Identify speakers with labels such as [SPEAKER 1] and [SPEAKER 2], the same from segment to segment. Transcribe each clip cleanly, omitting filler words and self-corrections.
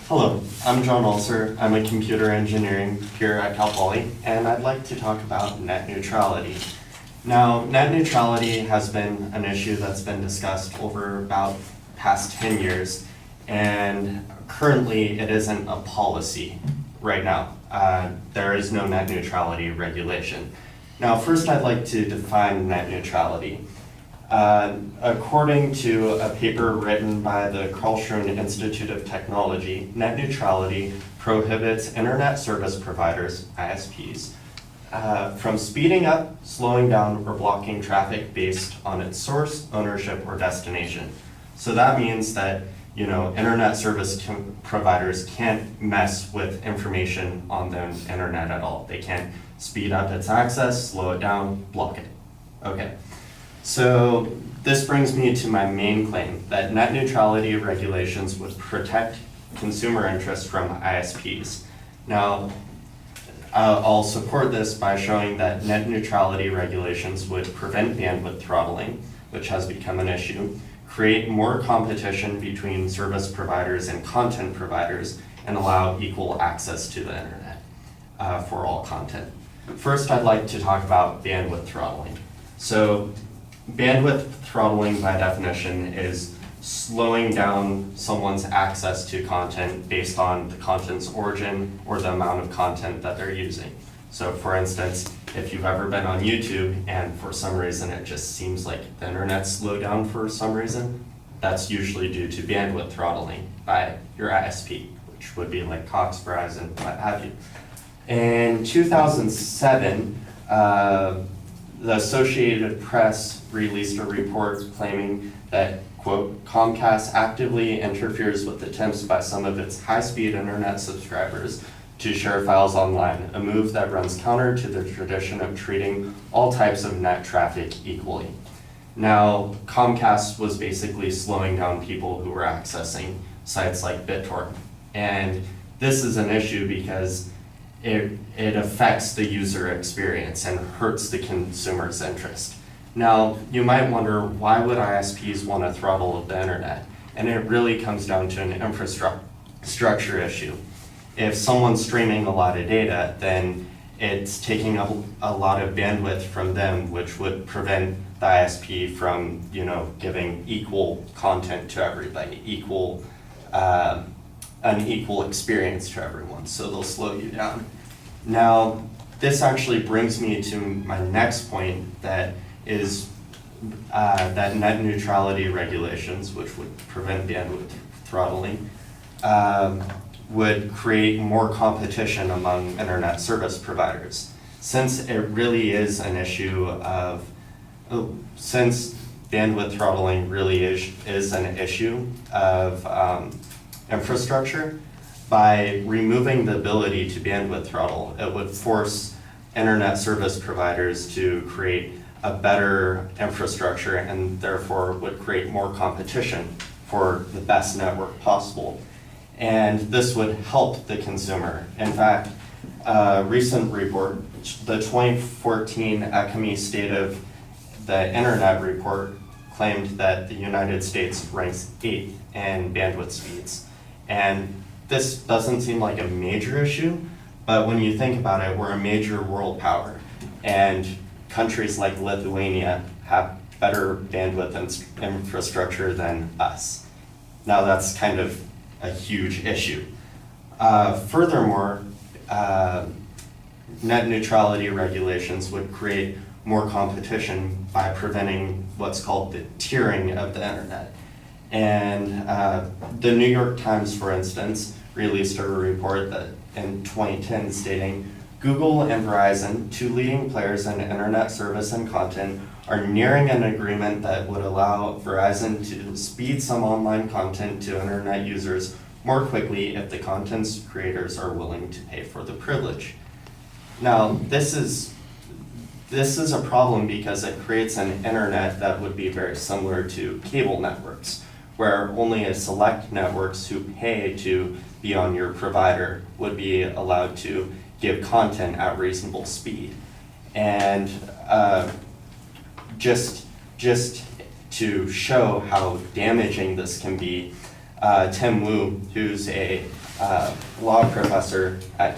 [SPEAKER 1] Hello, I'm John Ulcer. I'm a computer engineering here at Cal Poly, and I'd like to talk about net neutrality. Now, net neutrality has been an issue that's been discussed over about past 10 years, and currently it isn't a policy right now. There is no net neutrality regulation. Now, first I'd like to define net neutrality. According to a paper written by the Karlsruhe Institute of Technology, net neutrality prohibits internet service providers, ISPs, from speeding up, slowing down, or blocking traffic based on its source, ownership, or destination. So that means that internet service providers can't mess with information on the internet at all. They can't speed up its access, slow it down, block it. Okay. So this brings me to my main claim that net neutrality regulations would protect consumer interests from ISPs. Now, I'll support this by showing that net neutrality regulations would prevent bandwidth throttling, which has become an issue, create more competition between service providers and content providers, and allow equal access to the internet for all content. First, I'd like to talk about bandwidth throttling. So, bandwidth throttling, by definition, is slowing down someone's access to content based on the content's origin or the amount of content that they're using. So for instance, if you've ever been on YouTube and for some reason it just seems like the internet's slowed down for some reason, that's usually due to bandwidth throttling by your ISP, which would be like Cox, Verizon, what have you. In 2007, the Associated Press released a report claiming that, quote, Comcast actively interferes with attempts by some of its high-speed internet subscribers to share files online, a move that runs counter to the tradition of treating all types of net traffic equally. Now, Comcast was basically slowing down people who were accessing sites like BitTorrent. And this is an issue because it affects the user experience and hurts the consumer's interest. Now, you might wonder, why would ISPs want to throttle the internet? And it really comes down to an infrastructure issue. If someone's streaming a lot of data, then it's taking a lot of bandwidth from them, which would prevent the ISP from, giving equal content to everybody, an equal experience to everyone, so they'll slow you down. Now, this actually brings me to my next point, that is that net neutrality regulations, which would prevent bandwidth throttling, would create more competition among internet service providers. Since it really is an issue of, since bandwidth throttling really is an issue of infrastructure, by removing the ability to bandwidth throttle, it would force internet service providers to create a better infrastructure and therefore would create more competition for the best network possible. And this would help the consumer. In fact, a recent report, the 2014 ECME State of the Internet report, claimed that the United States ranks 8th in bandwidth speeds. And this doesn't seem like a major issue, but when you think about it, we're a major world power, and countries like Lithuania have better bandwidth infrastructure than us. Now that's kind of a huge issue. Furthermore, net neutrality regulations would create more competition by preventing what's called the tiering of the internet. And the New York Times, for instance, released a report that in 2010 stating, Google and Verizon, two leading players in internet service and content, are nearing an agreement that would allow Verizon to speed some online content to internet users more quickly if the content's creators are willing to pay for the privilege. Now, this is a problem because it creates an internet that would be very similar to cable networks, where only a select networks who pay to be on your provider would be allowed to give content at reasonable speed. And just to show how damaging this can be, Tim Wu, who's a law professor at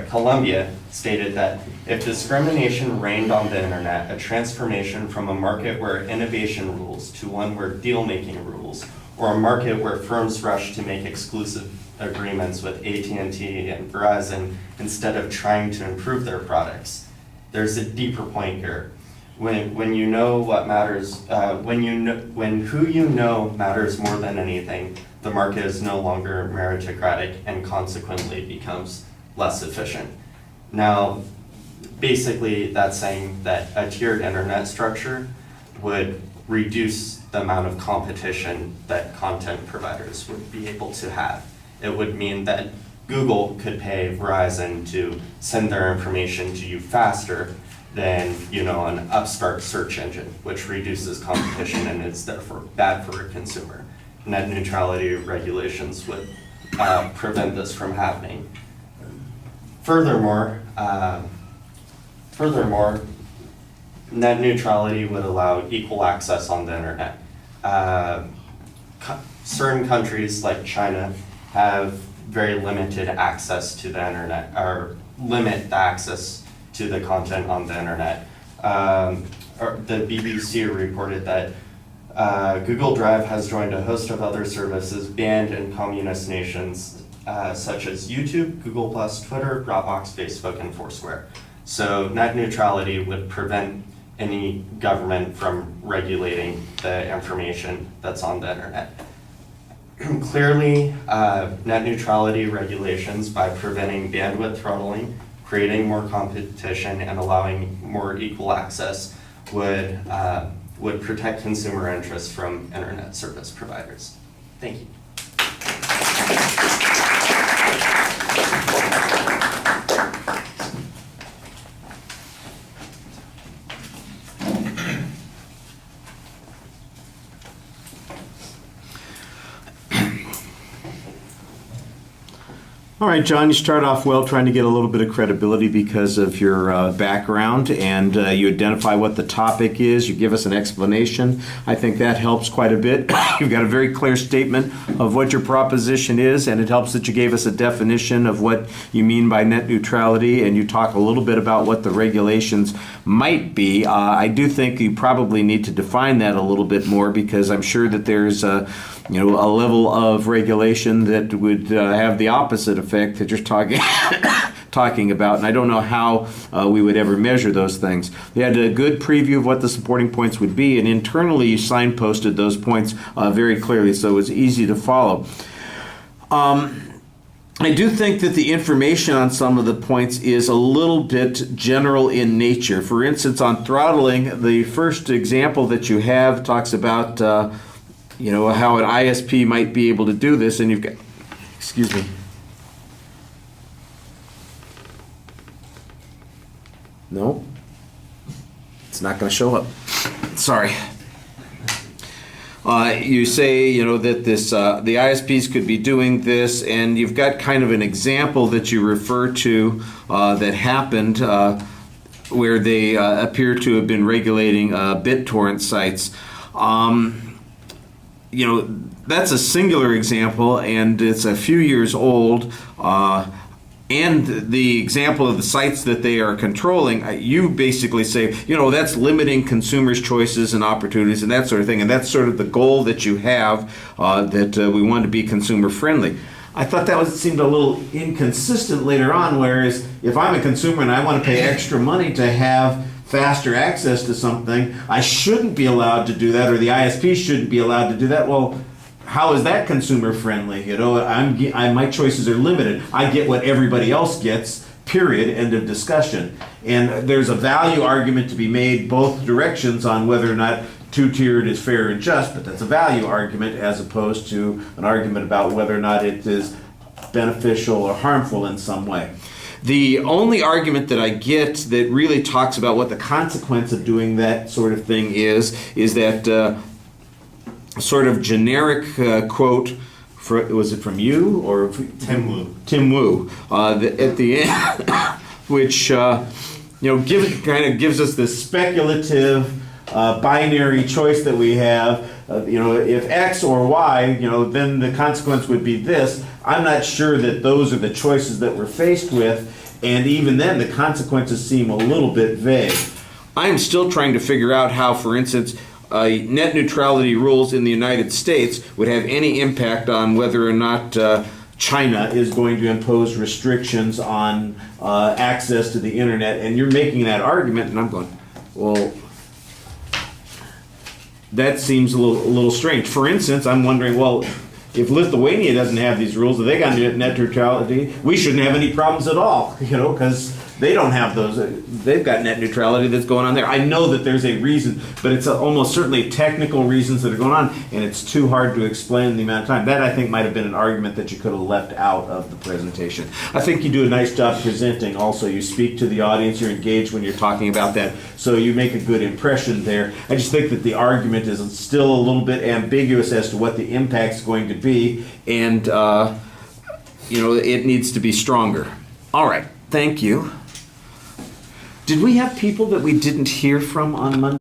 [SPEAKER 1] Columbia, stated that if discrimination reigned on the internet, a transformation from a market where innovation rules to one where deal-making rules, or a market where firms rush to make exclusive agreements with AT&T and Verizon instead of trying to improve their products. There's a deeper point here. When you know what matters, when who you know matters more than anything, the market is no longer meritocratic and consequently becomes less efficient. Now, basically that's saying that a tiered internet structure would reduce the amount of competition that content providers would be able to have. It would mean that Google could pay Verizon to send their information to you faster than, an upstart search engine, which reduces competition and is therefore bad for a consumer. Net neutrality regulations would prevent this from happening. Furthermore, net neutrality would allow equal access on the internet. Certain countries like China have very limited access to the internet, or limit the access to the content on the internet. The BBC reported that Google Drive has joined a host of other services banned in communist nations such as YouTube, Google+, Twitter, Dropbox, Facebook, and Foursquare. So net neutrality would prevent any government from regulating the information that's on the internet. Clearly, net neutrality regulations, by preventing bandwidth throttling, creating more competition, and allowing more equal access, would protect consumer interests from internet service providers. Thank you.
[SPEAKER 2] All right, John, you start off well trying to get a little bit of credibility because of your background, and you identify what the topic is. You give us an explanation. I think that helps quite a bit. You've got a very clear statement of what your proposition is, and it helps that you gave us a definition of what you mean by net neutrality, and you talk a little bit about what the regulations might be. I do think you probably need to define that a little bit more, because I'm sure that there's a level of regulation that would have the opposite effect that you're talking about, and I don't know how we would ever measure those things. They had a good preview of what the supporting points would be, and internally you signposted those points very clearly, so it was easy to follow. I do think that the information on some of the points is a little bit general in nature. For instance, on throttling, the first example that you have talks about how an ISP might be able to do this, and you've got, excuse me. No, it's not going to show up. Sorry. You say, that this the ISPs could be doing this, and you've got kind of an example that you refer to that happened where they appear to have been regulating BitTorrent sites. That's a singular example, and it's a few years old. And the example of the sites that they are controlling, you basically say, that's limiting consumers' choices and opportunities and that sort of thing. And that's sort of the goal that you have, that we want to be consumer friendly. I thought that seemed a little inconsistent later on, whereas if I'm a consumer and I want to pay extra money to have faster access to something, I shouldn't be allowed to do that, or the ISP shouldn't be allowed to do that. Well, how is that consumer friendly? My choices are limited. I get what everybody else gets, period, end of discussion. And there's a value argument to be made both directions on whether or not two-tiered is fair and just, but that's a value argument as opposed to an argument about whether or not it is beneficial or harmful in some way. The only argument that I get that really talks about what the consequence of doing that sort of thing is that sort of generic quote, was it from you or
[SPEAKER 1] Tim Wu?
[SPEAKER 2] Tim Wu, at the end, which kind of gives us this speculative binary choice that we have, if X or Y, then the consequence would be this. I'm not sure that those are the choices that we're faced with, and even then the consequences seem a little bit vague. I'm still trying to figure out how, for instance, net neutrality rules in the United States would have any impact on whether or not China is going to impose restrictions on access to the internet. And you're making that argument, and I'm going, well, that seems a little strange. For instance, I'm wondering, well, if Lithuania doesn't have these rules, if they got net neutrality, we shouldn't have any problems at all, because they don't have those. They've got net neutrality that's going on there. I know that there's a reason, but it's almost certainly technical reasons that are going on, and it's too hard to explain in the amount of time. That, I think, might have been an argument that you could have left out of the presentation. I think you do a nice job presenting. Also, you speak to the audience, you're engaged when you're talking about that, so you make a good impression there. I just think that the argument is still a little bit ambiguous as to what the impact's going to be, and it needs to be stronger. All right, thank you. Did we have people that we didn't hear from on Monday?